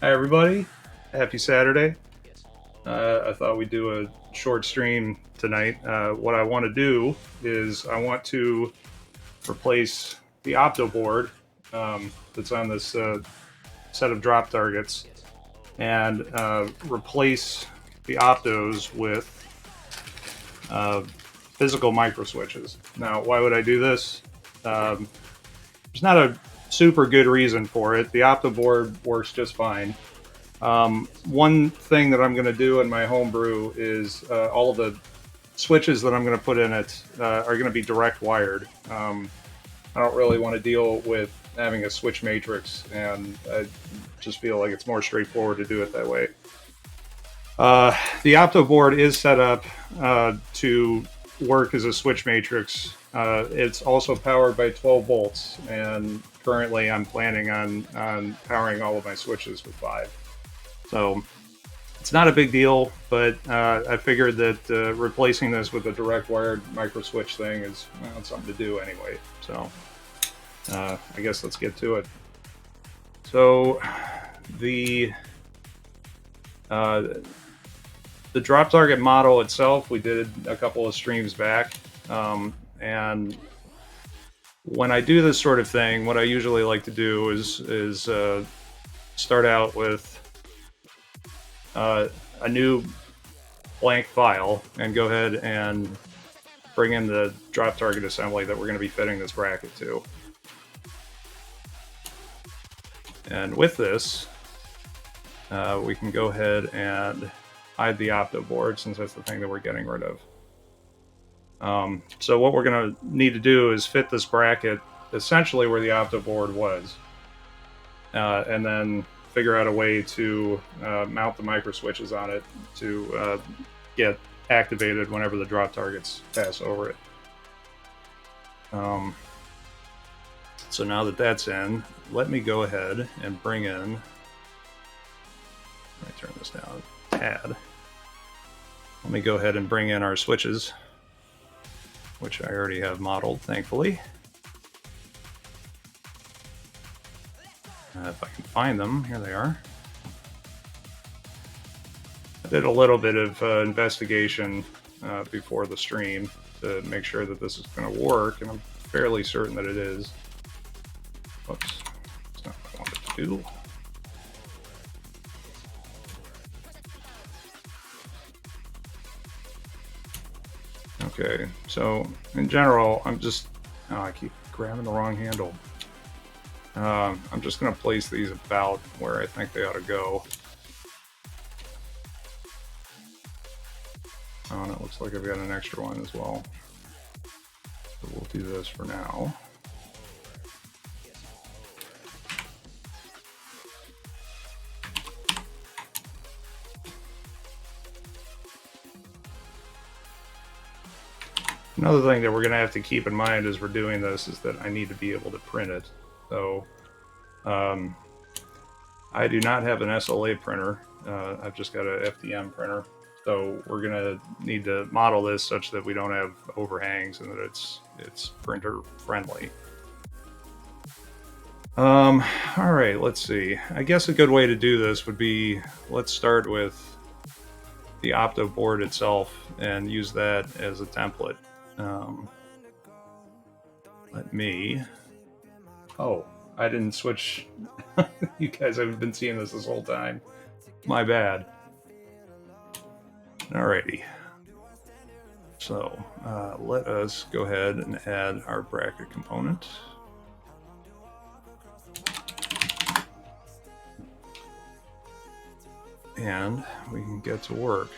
Hi, everybody. Happy Saturday. I thought we'd do a short stream tonight. What I want to do is I want to replace the opto board that's on this set of drop targets and replace the optos with physical micro switches. Now, why would I do this? There's not a super good reason for it. The opto board works just fine. One thing that I'm going to do in my homebrew is all of the switches that I'm going to put in it are going to be direct wired. I don't really want to deal with having a switch matrix, and I just feel like it's more straightforward to do it that way. The opto board is set up to work as a switch matrix. It's also powered by 12 volts, and currently I'm planning on powering all of my switches with 5. So it's not a big deal, but I figured that replacing this with a direct wired micro switch thing is something to do anyway. So I guess let's get to it. So the uh, the drop target model itself, we did a couple of streams back, and when I do this sort of thing, what I usually like to do is start out with a new blank file and go ahead and bring in the drop target assembly that we're going to be fitting this bracket to. And with this, we can go ahead and hide the opto board, since that's the thing that we're getting rid of. So what we're going to need to do is fit this bracket essentially where the opto board was, and then figure out a way to mount the micro switches on it to get activated whenever the drop targets pass over it. So now that that's in, let me go ahead and bring in, let me turn this down, tad. Let me go ahead and bring in our switches, which I already have modeled, thankfully. If I can find them, here they are. I did a little bit of investigation before the stream to make sure that this is going to work, and I'm fairly certain that it is. Whoops, that's not what I wanted to do. Okay, so in general, I'm just, I keep grabbing the wrong handle. I'm just going to place these about where I think they ought to go. Oh, and it looks like I've got an extra one as well. So we'll do this for now. Another thing that we're going to have to keep in mind as we're doing this is that I need to be able to print it. So I do not have an SLA printer. I've just got an FDM printer. So we're going to need to model this such that we don't have overhangs and that it's printer friendly. All right, let's see. I guess a good way to do this would be, let's start with the opto board itself and use that as a template. Let me, oh, I didn't switch. You guys haven't been seeing this whole time. My bad. Alrighty. So let us go ahead and add our bracket component. And we can get to work.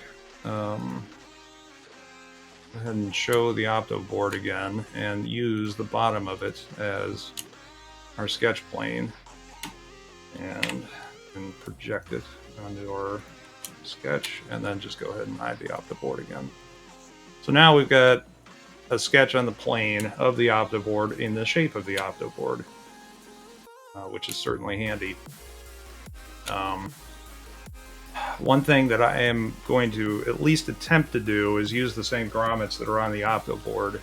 Go ahead and show the opto board again and use the bottom of it as our sketch plane, and project it onto our sketch, and then just go ahead and hide the opto board again. So now we've got a sketch on the plane of the opto board in the shape of the opto board, which is certainly handy. One thing that I am going to at least attempt to do is use the same grommets that are on the opto board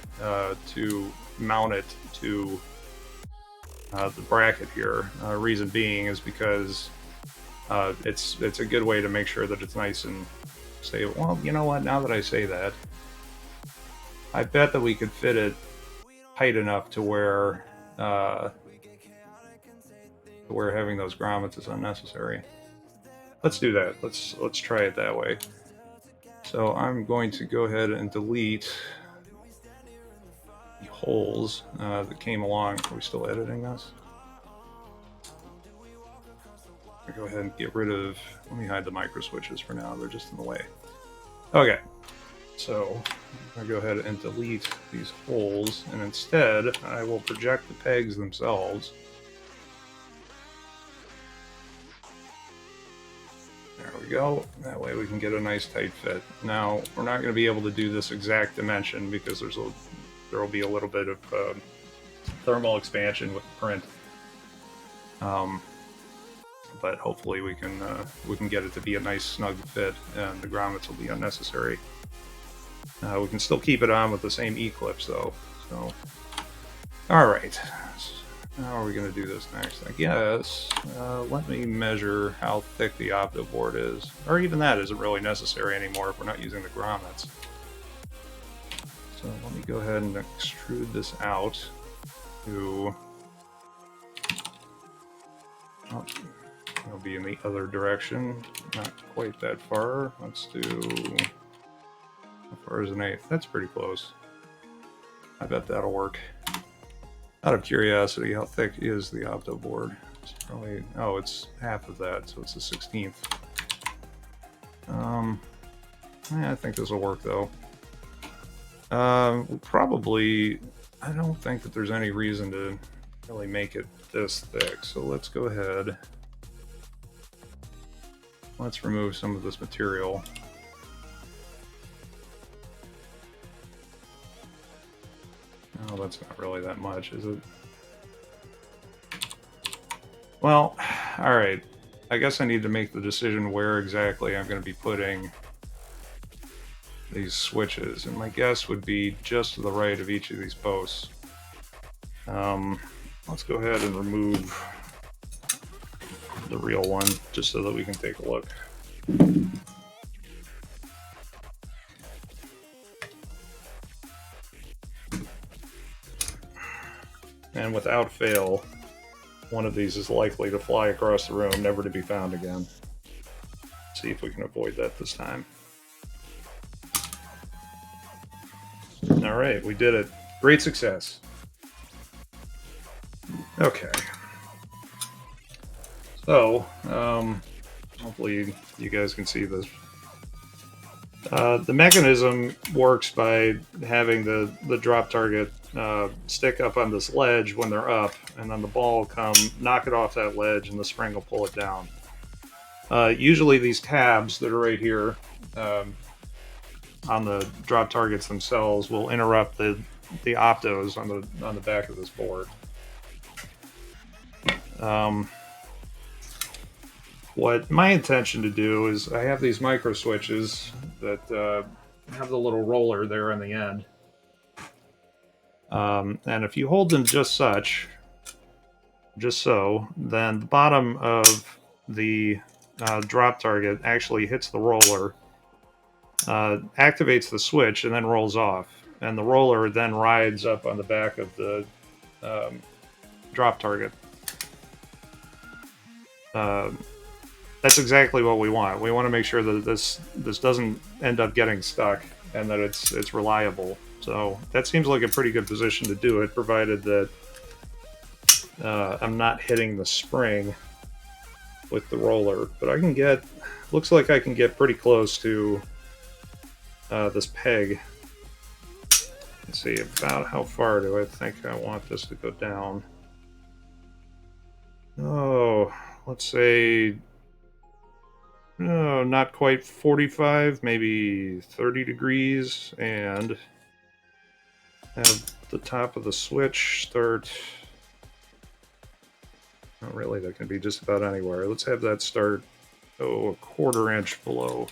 to mount it to the bracket here. Reason being is because It's a good way to make sure that it's nice and stable. Well, you know what? Now that I say that, I bet that we could fit it tight enough to where having those grommets is unnecessary. Let's do that. Let's try it that way. So I'm going to go ahead and delete the holes that came along. Are we still editing this? I'll go ahead and get rid of. Let me hide the micro switches for now. They're just in the way. Okay. So I'm going to go ahead and delete these holes, and instead I will project the pegs themselves. There we go. That way we can get a nice tight fit. Now, we're not going to be able to do this exact dimension because there will be a little bit of thermal expansion with the print. But hopefully we can get it to be a nice snug fit, and the grommets will be unnecessary. We can still keep it on with the same E-clips though. So, all right. How are we going to do this next? I guess, let me measure how thick the opto board is. Or even that isn't really necessary anymore if we're not using the grommets. So let me go ahead and extrude this out to... Oh, it'll be in the other direction. Not quite that far. Let's do... How far is an eighth? That's pretty close. I bet that'll work. Out of curiosity, how thick is the opto board? It's probably, oh, it's half of that, so it's a 16th. I think this will work though. Probably, I don't think that there's any reason to really make it this thick. So let's go ahead. Let's remove some of this material. Oh, that's not really that much, is it? Well, alright. I guess I need to make the decision where exactly I'm going to be putting these switches, and my guess would be just to the right of each of these posts. Let's go ahead and remove the real one, just so that we can take a look. And without fail, one of these is likely to fly across the room, never to be found again. Let's see if we can avoid that this time. Alright, we did it. Great success. Okay. So, hopefully you guys can see this. The mechanism works by having the drop target stick up on this ledge when they're up, and then the ball will come, knock it off that ledge, and the spring will pull it down. Usually these tabs that are right here on the drop targets themselves will interrupt the optos on the back of this board. What my intention to do is I have these micro switches that have the little roller there on the end. And if you hold them just so, then the bottom of the drop target actually hits the roller, activates the switch, and then rolls off. And the roller then rides up on the back of the drop target. That's exactly what we want. We want to make sure that this doesn't end up getting stuck and that it's reliable. So that seems like a pretty good position to do it, provided that I'm not hitting the spring with the roller. But I can get, looks like I can get pretty close to this peg. Let's see, about how far do I think I want this to go down? Oh, let's say, no, not quite 45, maybe 30 degrees, and have the top of the switch start. Not really, that can be just about anywhere. Let's have that start, a quarter inch below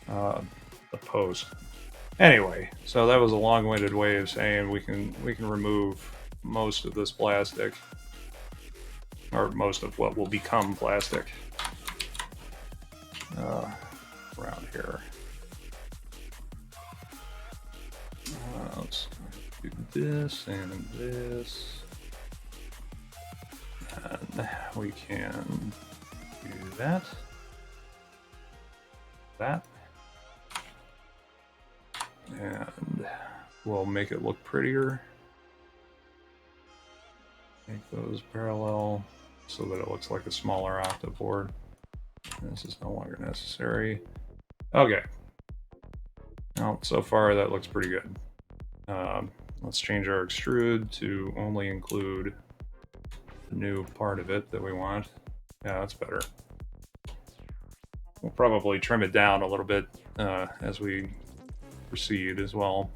the post. Anyway, so that was a long-winded way of saying we can remove most of this plastic, or most of what will become plastic. around here. Let's do this and this. And we can do that. That. And we'll make it look prettier. Make those parallel so that it looks like a smaller octa board. This is no longer necessary. Okay. Well, so far that looks pretty good. Let's change our extrude to only include the new part of it that we want. Yeah, that's better. We'll probably trim it down a little bit as we proceed as well.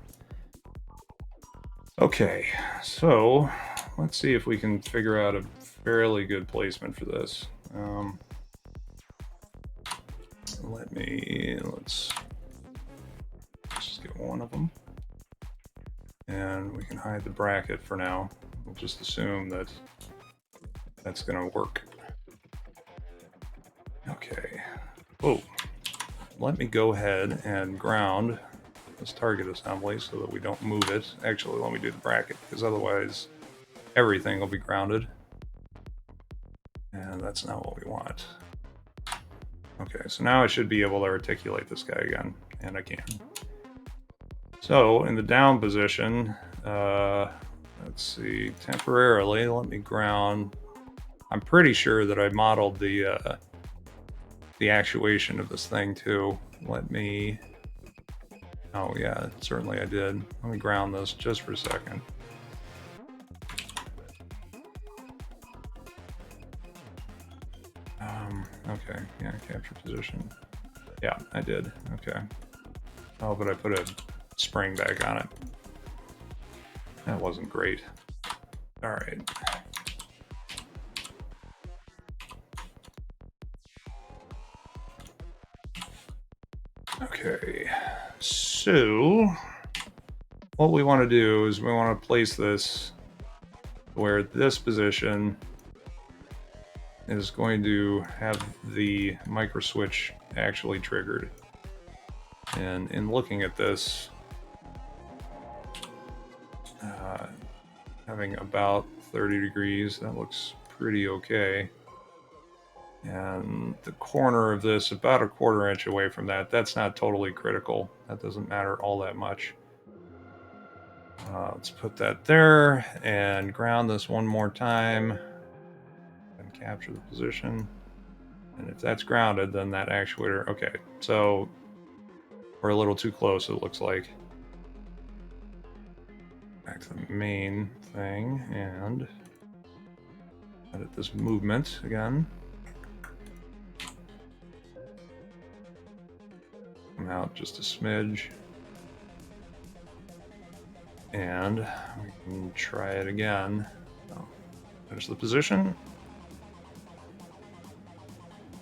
Okay, so let's see if we can figure out a fairly good placement for this. Let's just get one of them. And we can hide the bracket for now. We'll just assume that that's going to work. Okay. Oh, let me go ahead and ground this target assembly so that we don't move it. Actually, let me do the bracket, because otherwise everything will be grounded. And that's not what we want. Okay, so now I should be able to articulate this guy again, and I can. So, in the down position, let's see, temporarily, let me ground. I'm pretty sure that I modeled the actuation of this thing too. Let me, oh yeah, certainly I did. Let me ground this just for a second. Okay, yeah, capture position. Yeah, I did, okay. Oh, but I put a spring back on it. That wasn't great. All right. Okay, so what we want to do is we want to place this where this position is going to have the micro switch actually triggered. And in looking at this, having about 30 degrees, that looks pretty okay. And the corner of this, about a 1/4 inch away from that, that's not totally critical. That doesn't matter all that much. Let's put that there and ground this one more time and capture the position. And if that's grounded, then that actuator, okay, so we're a little too close, it looks like. Back to the main thing and edit this movement again. Come out just a smidge. And we can try it again. So, finish the position.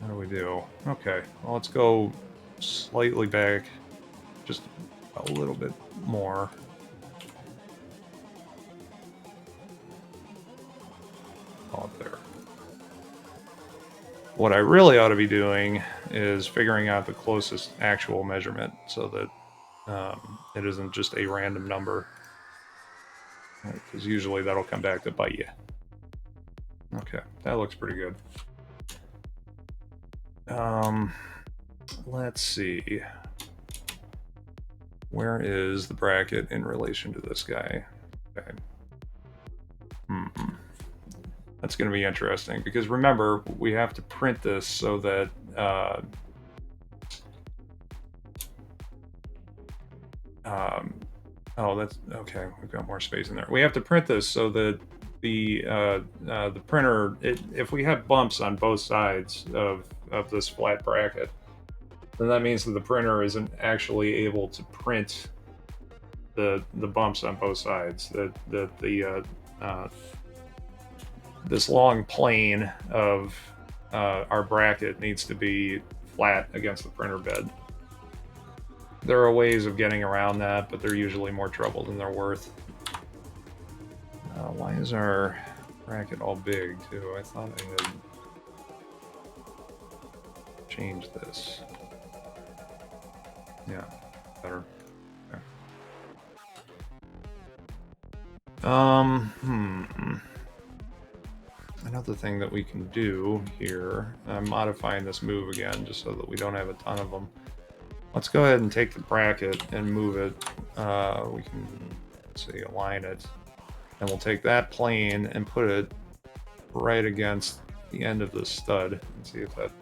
How do we do? Okay, well, let's go slightly back, just a little bit more. Up there. What I really ought to be doing is figuring out the closest actual measurement so that it isn't just a random number, because usually that'll come back to bite you. Okay, that looks pretty good. Let's see. Where is the bracket in relation to this guy? Okay. That's going to be interesting, because remember, we have to print this so that oh, that's okay. We've got more space in there. We have to print this so that the printer, if we have bumps on both sides of this flat bracket, then that means that the printer isn't actually able to print the bumps on both sides. That this long plane of our bracket needs to be flat against the printer bed. There are ways of getting around that, but they're usually more trouble than they're worth. Why is our bracket all big, too? I thought I had change this. Yeah, better. Okay. Another thing that we can do here, I'm modifying this move again just so that we don't have a ton of them. Let's go ahead and take the bracket and move it. We can, let's see, align it. And we'll take that plane and put it right against the end of the stud and see if that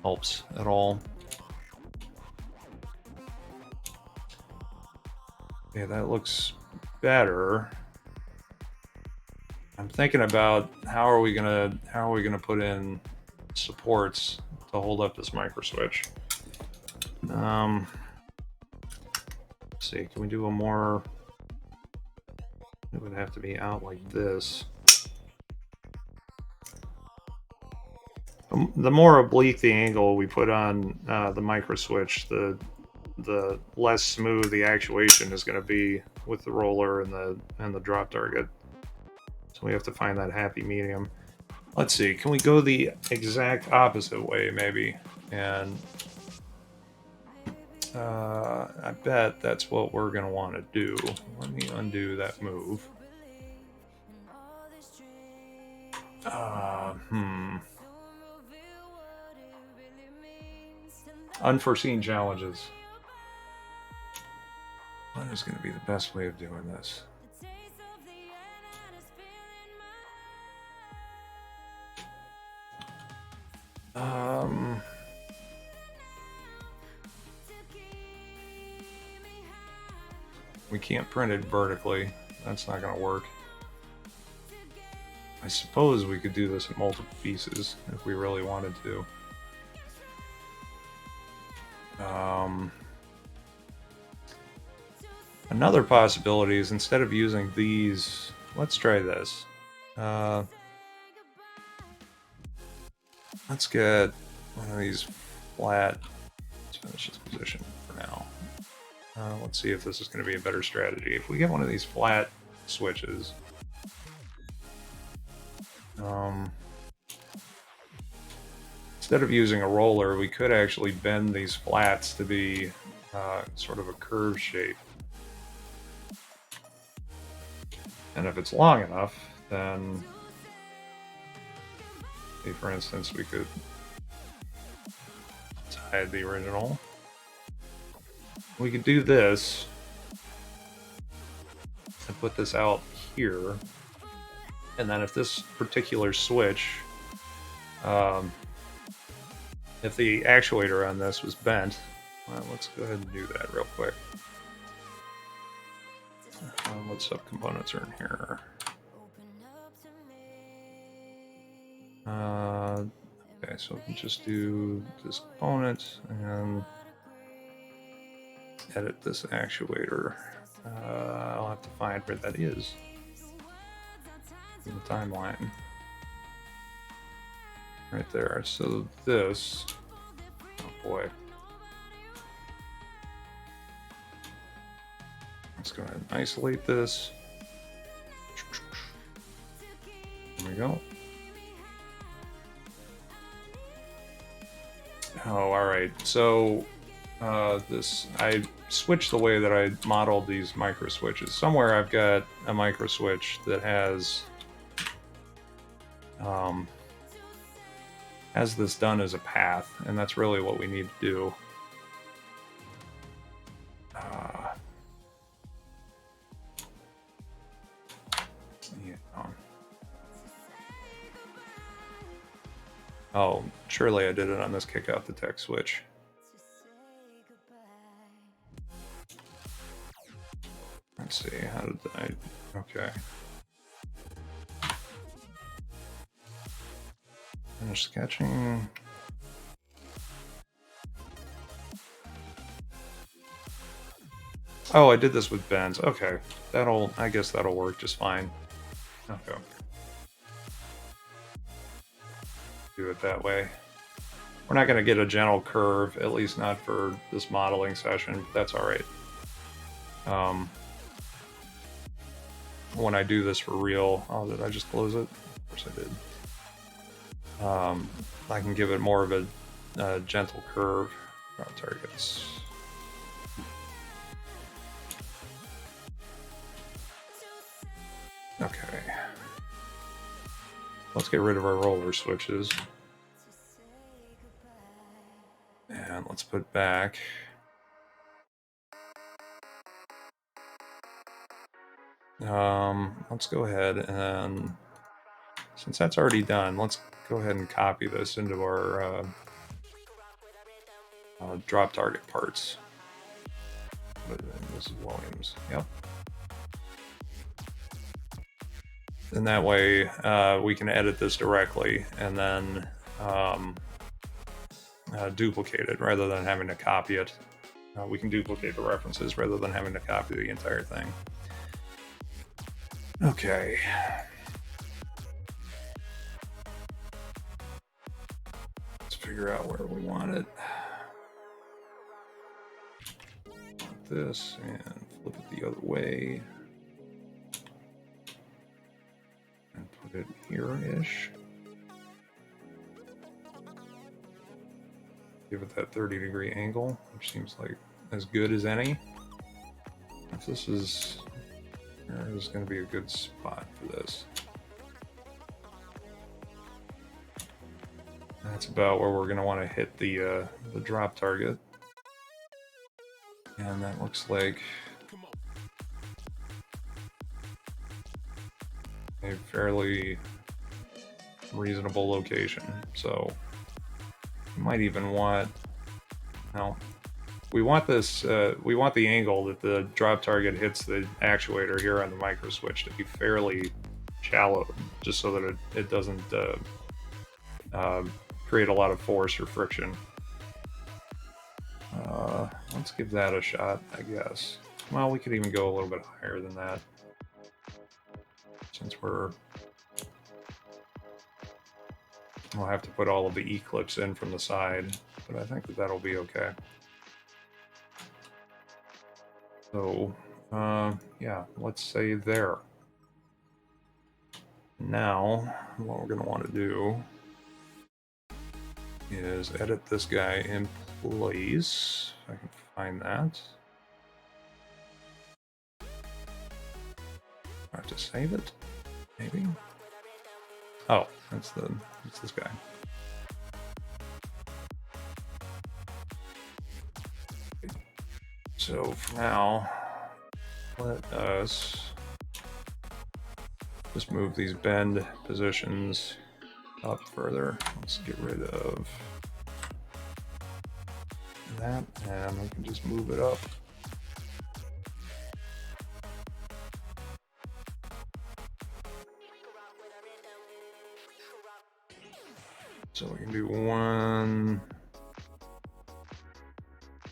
helps at all. Okay, that looks better. I'm thinking about how are we gonna put in supports to hold up this micro switch. Let's see, can we do a more? It would have to be out like this. The more oblique the angle we put on the micro switch, the less smooth the actuation is going to be with the roller and the drop target. So we have to find that happy medium. Let's see, can we go the exact opposite way maybe? And I bet that's what we're going to want to do. Let me undo that move. Unforeseen challenges. What is going to be the best way of doing this? We can't print it vertically. That's not going to work. I suppose we could do this in multiple pieces if we really wanted to. Another possibility is instead of using these, let's try this. Let's get one of these flat. Let's finish this position for now. Let's see if this is going to be a better strategy. If we get one of these flat switches, instead of using a roller, we could actually bend these flats to be sort of a curve shape. And if it's long enough, then, say for instance, we could hide the original. We could do this and put this out here. And then if this particular switch, if the actuator on this was bent, well, let's go ahead and do that real quick. What subcomponents are in here? Okay, so we can just do this component and edit this actuator. I'll have to find where that is in the timeline. Right there. So this, oh boy. Let's go ahead and isolate this. There we go. Oh, all right. So I switched the way that I modeled these micro switches. Somewhere I've got a micro switch that has this done as a path, and that's really what we need to do. Oh, surely I did it on this kick out the tech switch. Let's see, how did I... Okay. Finish sketching. Oh, I did this with bends. Okay. I guess that'll work just fine. Okay. Do it that way. We're not going to get a gentle curve, at least not for this modeling session, but that's alright. When I do this for real... Oh, did I just close it? Of course I did. I can give it more of a gentle curve. Drop targets. Okay. Let's get rid of our roller switches. And let's put back. Let's go ahead and, since that's already done, let's go ahead and copy this into our drop target parts. This is Williams. Yep. And that way we can edit this directly and then duplicate it rather than having to copy it. We can duplicate the references rather than having to copy the entire thing. Okay. Let's figure out where we want it. Like this, and flip it the other way. And put it here-ish. Give it that 30-degree angle, which seems like as good as any. If this is... There's going to be a good spot for this. That's about where we're going to want to hit the drop target. And that looks like a fairly reasonable location. So you might even want... No. We want this, we want the angle that the drop target hits the actuator here on the micro switch to be fairly shallow, just so that it doesn't create a lot of force or friction. Let's give that a shot, I guess. Well, we could even go a little bit higher than that, since we'll have to put all of the E-clips in from the side, but I think that that'll be okay. So, yeah, let's say there. Now, what we're going to want to do is edit this guy in place, if I can find that. I have to save it, maybe? Oh, that's this guy. So for now, let us just move these bend positions up further. Let's get rid of that, and we can just move it up. So we can do one.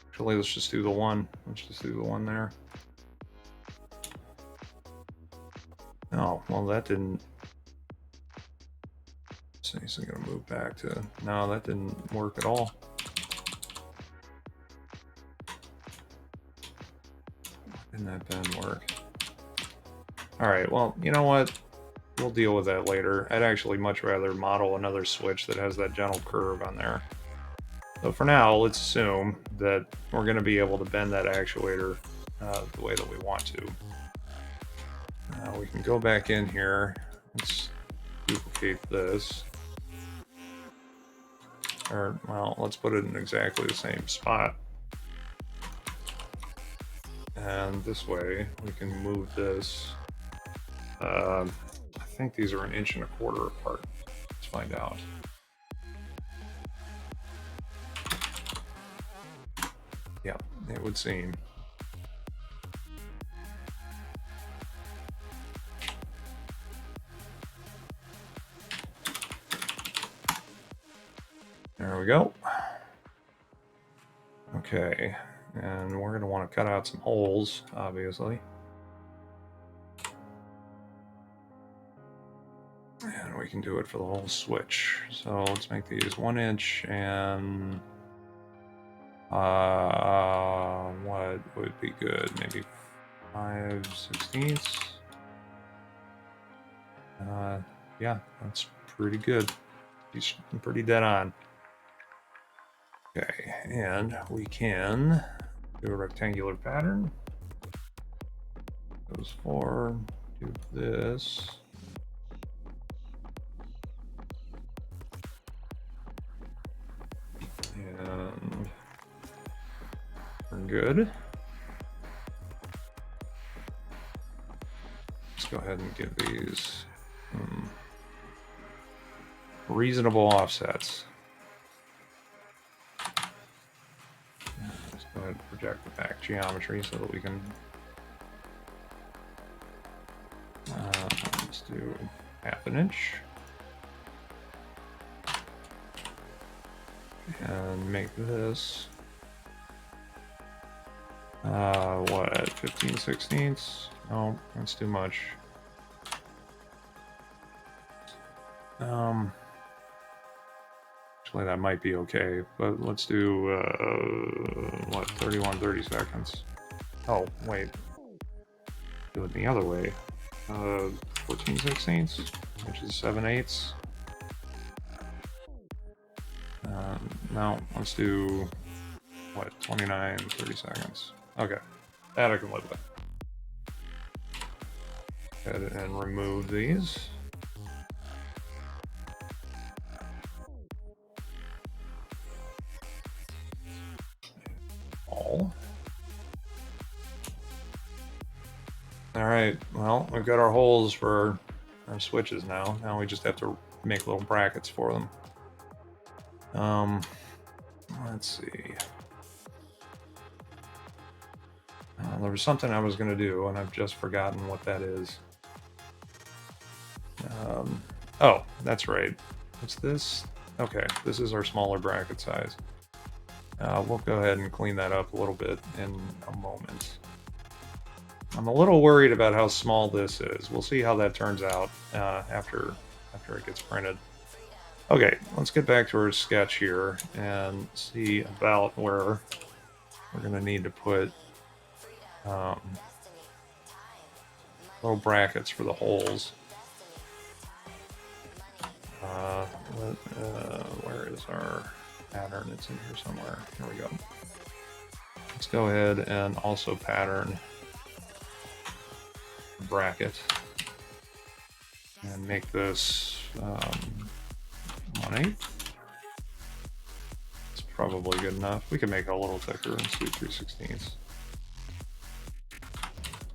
Actually, let's just do the one. Let's just do the one there. Oh, well, that didn't. So he's going to move back to. No, that didn't work at all. Didn't that bend work? Alright, well, you know what? We'll deal with that later. I'd actually much rather model another switch that has that gentle curve on there. So for now, let's assume that we're going to be able to bend that actuator the way that we want to. We can go back in here. Let's duplicate this. Or, well, let's put it in exactly the same spot. And this way, we can move this. I think these are 1.25 inches apart. Let's find out. Yeah, it would seem. There we go. Okay, and we're going to want to cut out some holes, obviously. And we can do it for the whole switch. So let's make these 1 inch and what would be good? Maybe 5/16. Yeah, that's pretty good. He's pretty dead on. Okay, and we can do a rectangular pattern. Goes 4, do this. And we're good. Let's go ahead and give these reasonable offsets. Let's go ahead and project the back geometry so that we can let's do 1/2 inch. And make this what, 15/16? No, that's too much. Actually, that might be okay, but let's do what, 30 seconds. Oh wait, do it the other way. 14/16, which is 7/8. No, let's do what, 30 seconds. Okay, that I can live with. Go ahead and remove these. All right, well, we've got our holes for our switches now. Now we just have to make little brackets for them. Let's see. There was something I was going to do, and I've just forgotten what that is. Oh, that's right. What's this? Okay, this is our smaller bracket size. We'll go ahead and clean that up a little bit in a moment. I'm a little worried about how small this is. We'll see how that turns out after it gets printed. Okay, let's get back to our sketch here and see about where we're going to need to put little brackets for the holes. Where is our pattern? It's in here somewhere. Here we go. Let's go ahead and also pattern a bracket and make this 1/8. It's probably good enough. We can make it a little thicker. Let's do 3/16.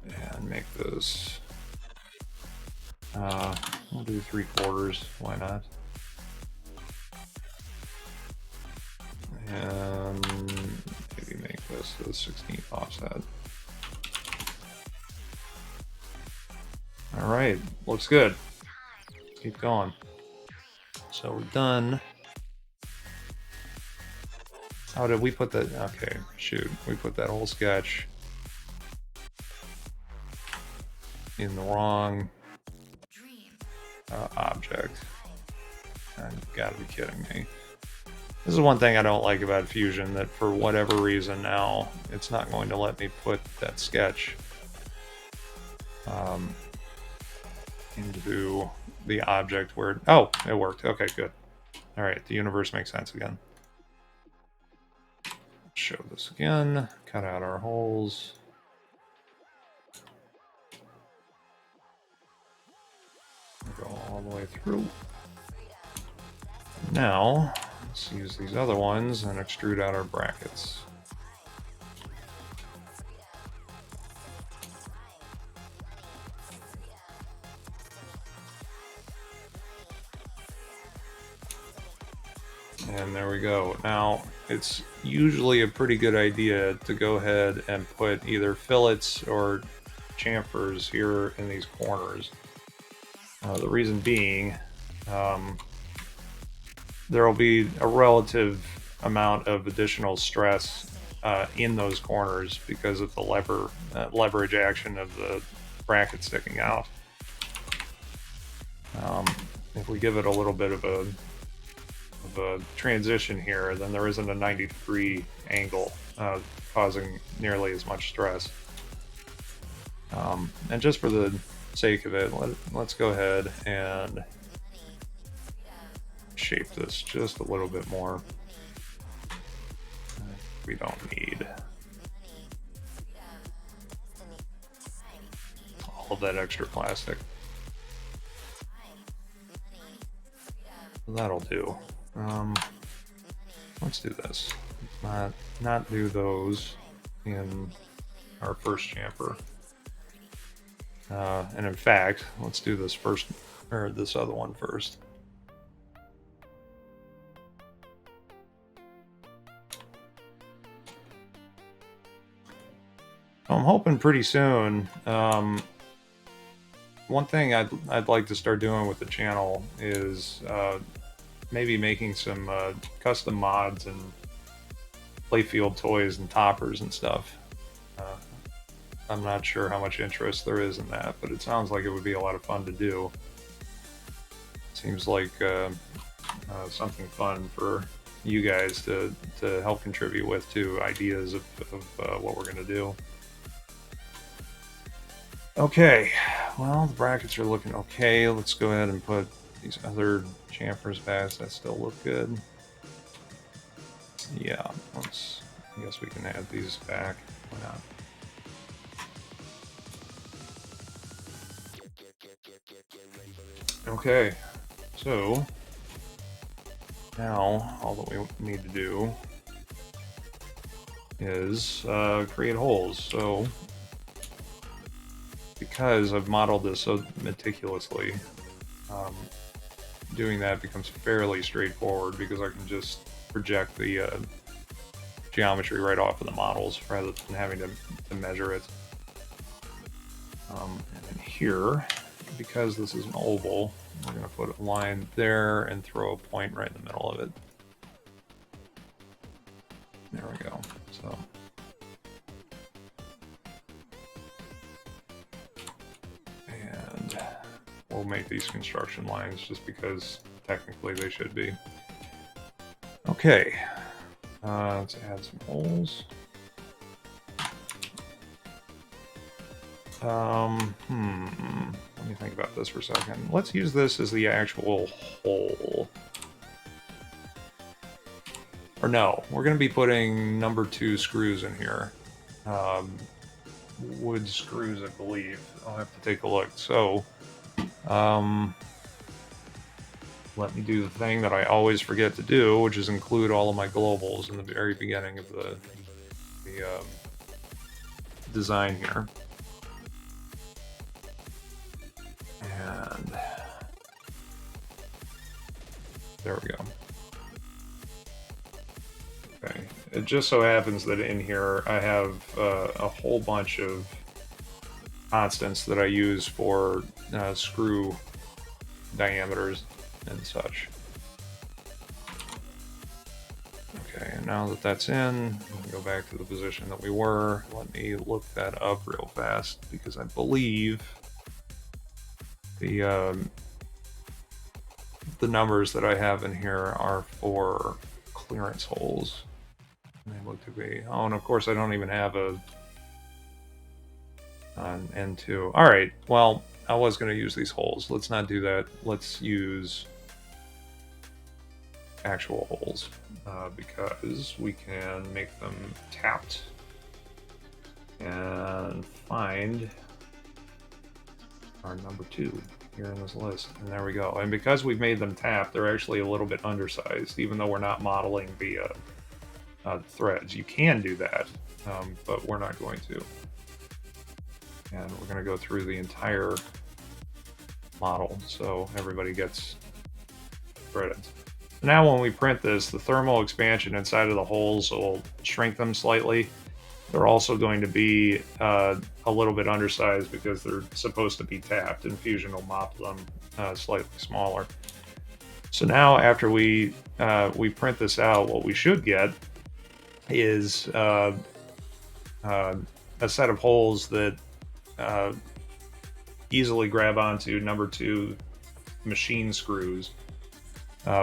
And make this we'll do 3/4. Why not? And maybe make this the 16th offset. All right, looks good. Keep going. So we're done. How did we put that? Okay, shoot. We put that whole sketch in the wrong object. You've got to be kidding me. This is one thing I don't like about Fusion, that for whatever reason now, it's not going to let me put that sketch into the object where... Oh, it worked. Okay, good. All right, the universe makes sense again. Show this again. Cut out our holes. Go all the way through. Now, let's use these other ones and extrude out our brackets. And there we go. Now, it's usually a pretty good idea to go ahead and put either fillets or chamfers here in these corners. The reason being, there will be a relative amount of additional stress in those corners because of the leverage action of the bracket sticking out. If we give it a little bit of a transition here, then there isn't a 90-degree angle causing nearly as much stress. And just for the sake of it, let's go ahead and shape this just a little bit more. we don't need all of that extra plastic. That'll do. Let's do this. Not do those in our first chamfer. And in fact, let's do this first, or this other one first. I'm hoping pretty soon. One thing I'd like to start doing with the channel is maybe making some custom mods and playfield toys and toppers and stuff. I'm not sure how much interest there is in that, but it sounds like it would be a lot of fun to do. Seems like something fun for you guys to help contribute with, to ideas of what we're going to do. Okay, well, the brackets are looking okay. Let's go ahead and put these other chamfers back. That still look good. Yeah, I guess we can add these back. Why not? Okay, so now all that we need to do is create holes. So because I've modeled this so meticulously, doing that becomes fairly straightforward because I can just project the geometry right off of the models rather than having to measure it. And then here, because this is an oval, we're going to put a line there and throw a point right in the middle of it. There we go. So we'll make these construction lines just because technically they should be. Okay, let's add some holes. Let me think about this for a second. Let's use this as the actual hole. Or no, we're going to be putting number 2 screws in here. Wood screws, I believe. I'll have to take a look. So, let me do the thing that I always forget to do, which is include all of my globals in the very beginning of the design here. And there we go. Okay. It just so happens that in here I have a whole bunch of constants that I use for screw diameters and such. Okay, and now that that's in, we can go back to the position that we were. Let me look that up real fast because I believe the numbers that I have in here are for clearance holes. And they look to be. Oh, and of course I don't even have an N2. All right. Well, I was going to use these holes. Let's not do that. Let's use actual holes because we can make them tapped and find our number 2 here in this list. And there we go. And because we've made them tapped, they're actually a little bit undersized, even though we're not modeling via threads. You can do that, but we're not going to. And we're going to go through the entire model so everybody gets threaded. Now when we print this, the thermal expansion inside of the holes will shrink them slightly. They're also going to be a little bit undersized because they're supposed to be tapped, and Fusion will mop them slightly smaller. So now after we print this out, what we should get is a set of holes that easily grab onto number 2 machine screws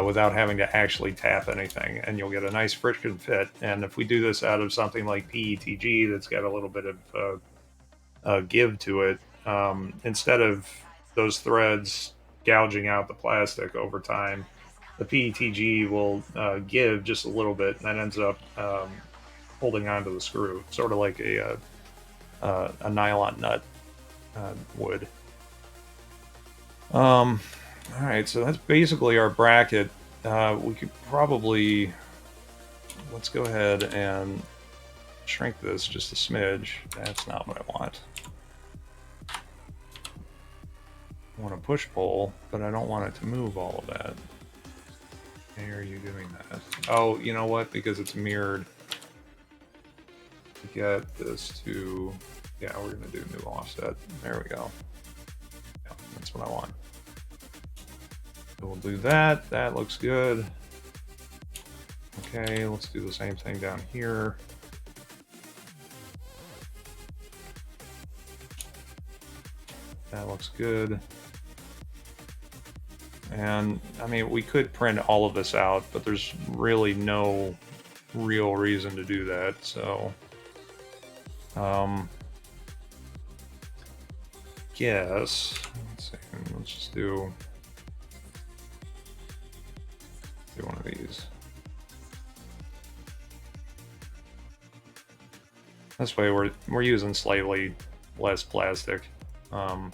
without having to actually tap anything, and you'll get a nice friction fit. And if we do this out of something like PETG that's got a little bit of give to it, instead of those threads gouging out the plastic over time, the PETG will give just a little bit, and that ends up holding onto the screw, sort of like a nylon nut would. All right, so that's basically our bracket. We could probably, let's go ahead and shrink this just a smidge. That's not what I want. I want to push pull, but I don't want it to move all of that. Why are you doing that? Oh, you know what? Because it's mirrored. Get this to, yeah, we're gonna do new offset. There we go. Yeah, that's what I want. So we'll do that. That looks good. Okay, let's do the same thing down here. That looks good. And I mean, we could print all of this out, but there's really no real reason to do that. So, guess let's just do one of these. This way, we're using slightly less plastic. I'm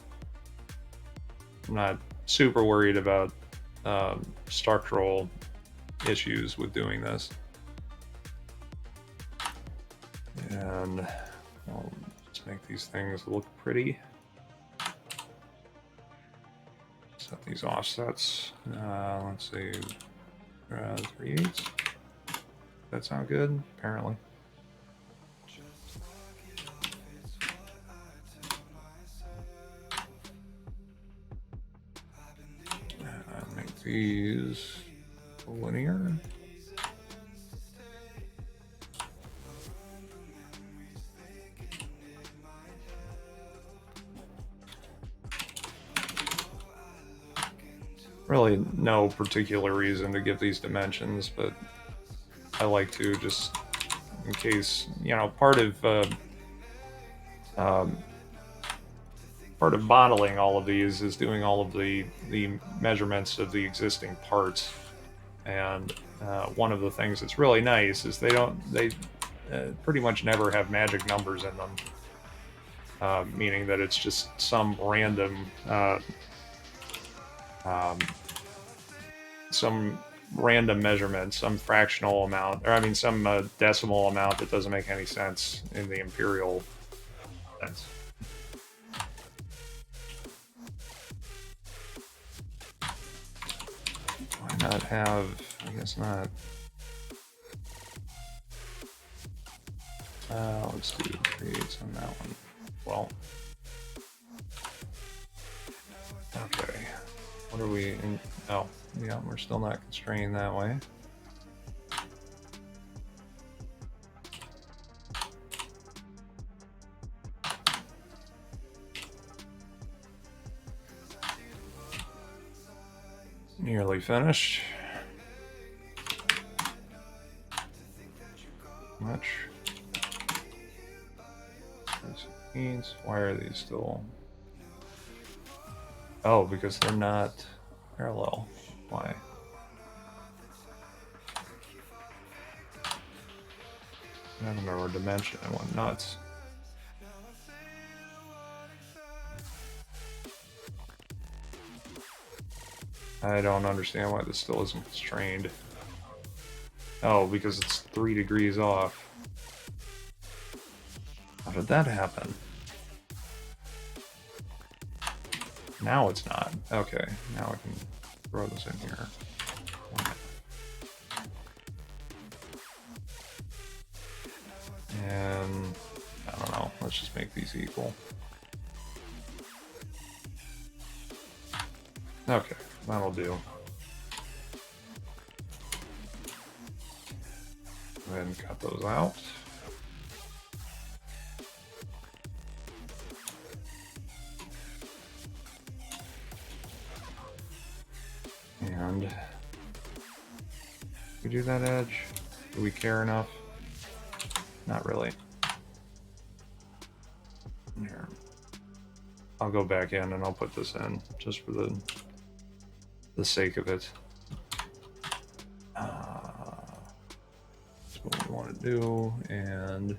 not super worried about structural issues with doing this. And I'll just make these things look pretty. Set these offsets. Let's see, 3/8. That sound good? Apparently. Make these linear. Really no particular reason to give these dimensions, but I like to, just in case, you know, part of modeling all of these is doing all of the measurements of the existing parts. And one of the things that's really nice is they pretty much never have magic numbers in them, meaning that it's just some random measurement, some fractional amount, or I mean some decimal amount that doesn't make any sense in the imperial sense. Why not have, I guess not. Let's do 3/8 on that one. Well, okay. What are we in? Oh, yeah, we're still not constrained that way. Nearly finished. Much. Why are these still? Oh, because they're not parallel. Why? I don't remember a dimension. I went nuts. I don't understand why this still isn't constrained. Oh, because it's 3 degrees off. How did that happen? Now it's not. Okay, now I can throw this in here. And I don't know, let's just make these equal. Okay, that'll do. Go ahead and cut those out. And we do that edge. Do we care enough? Not really. Here. I'll go back in and I'll put this in just for the sake of it. That's what we want to do, and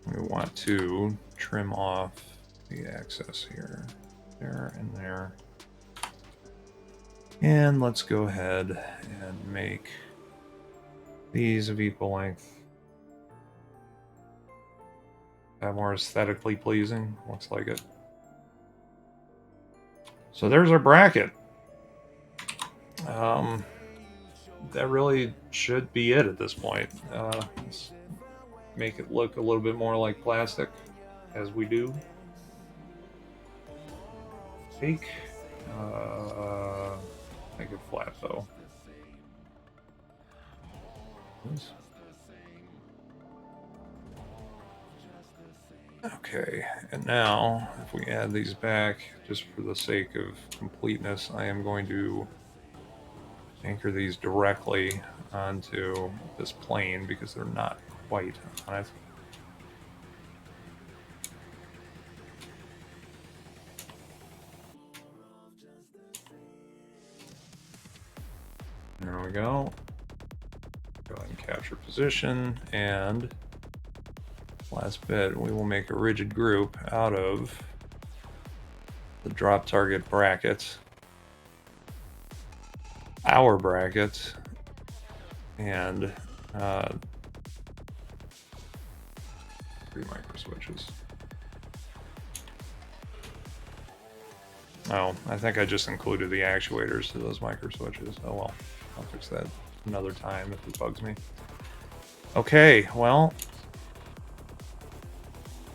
we want to trim off the excess here, there, and there. And let's go ahead and make these of equal length. That more aesthetically pleasing. Looks like it. So there's our bracket. That really should be it at this point. Let's make it look a little bit more like plastic, as we do. Make it flat though. Okay, and now if we add these back, just for the sake of completeness, I am going to anchor these directly onto this plane because they're not quite on it. There we go. Go ahead and capture position, and last bit, we will make a rigid group out of the drop target brackets, our brackets, and 3 micro switches. Oh, I think I just included the actuators to those micro switches. Oh well, I'll fix that another time if it bugs me. Okay, well,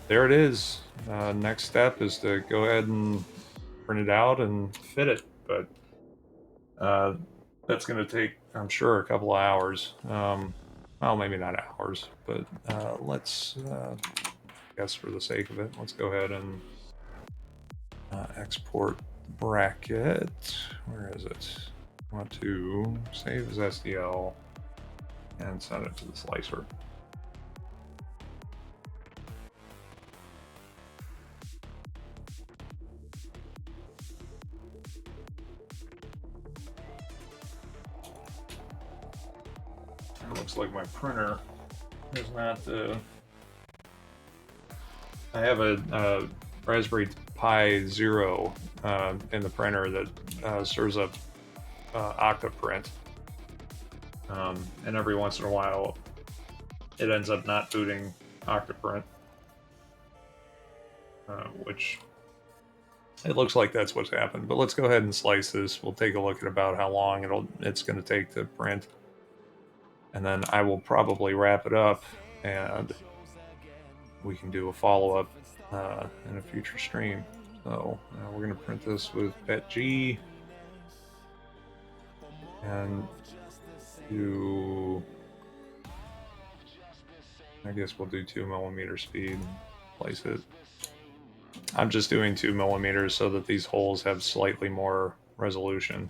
there it is. Next step is to go ahead and print it out and fit it, but that's going to take, I'm sure, a couple of hours. Well, maybe not hours, but let's, I guess for the sake of it, let's go ahead and export bracket. Where is it? I want to save as SDL and send it to the slicer. It looks like my printer is not. I have a Raspberry Pi Zero in the printer that serves up Octoprint, and every once in a while it ends up not booting Octoprint, which it looks like that's what's happened. But let's go ahead and slice this. We'll take a look at about how long it's going to take to print, and then I will probably wrap it up, and we can do a follow-up in a future stream. So we're going to print this with PETG and do, I guess we'll do 2mm speed, place it. I'm just doing 2mm so that these holes have slightly more resolution.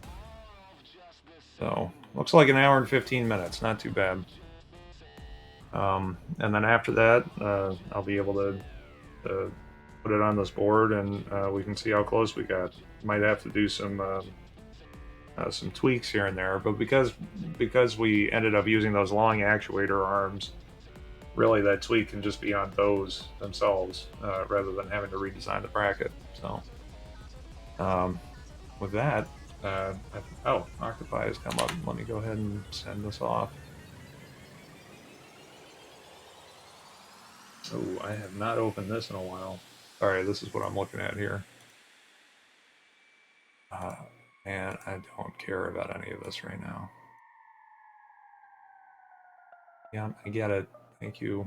So looks like an hour and 15 minutes, not too bad. And then after that, I'll be able to put it on this board, and we can see how close we got. Might have to do some tweaks here and there, but because we ended up using those long actuator arms, really that tweak can just be on those themselves rather than having to redesign the bracket. So with that, oh, Octopi has come up. Let me go ahead and send this off. Oh, I have not opened this in a while. Sorry, this is what I'm looking at here. And I don't care about any of this right now. Yeah, I get it. Thank you.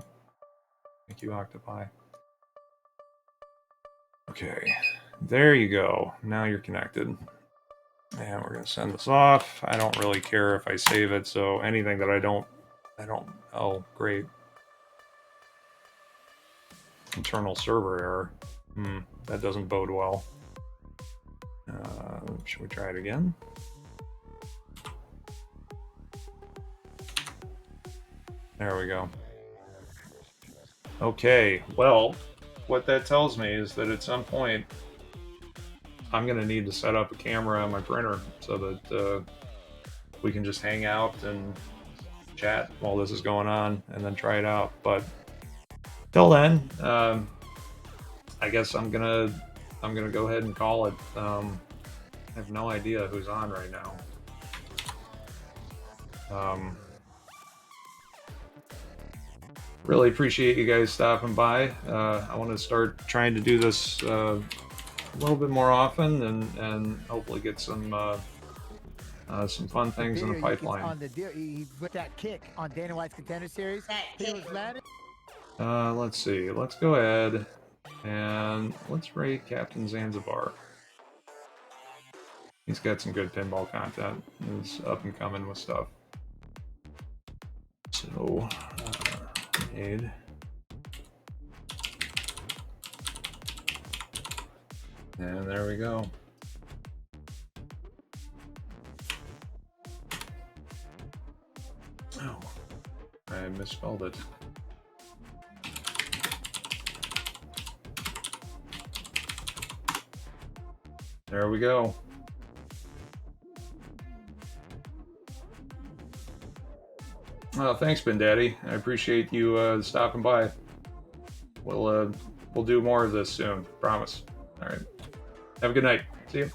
Thank you, Octopi. Okay, there you go. Now you're connected. And we're gonna send this off. I don't really care if I save it, so anything that I don't, oh, great. Internal server error. That doesn't bode well. Should we try it again? There we go. Okay, well, what that tells me is that at some point I'm going to need to set up a camera on my printer so that we can just hang out and chat while this is going on and then try it out. But till then, I guess I'm gonna go ahead and call it. I have no idea who's on right now. Really appreciate you guys stopping by. I want to start trying to do this a little bit more often and hopefully get some fun things in the pipeline. On the deal, he put that kick on Dana White's Contender Series. He was landing. Let's see. Let's go ahead and let's rate Captain Zanzibar. He's got some good pinball content. He's up and coming with stuff. So, made. And there we go. Oh, I misspelled it. There we go. Well, thanks, Ben Daddy. I appreciate you stopping by. We'll do more of this soon. Promise. All right. Have a good night. See you.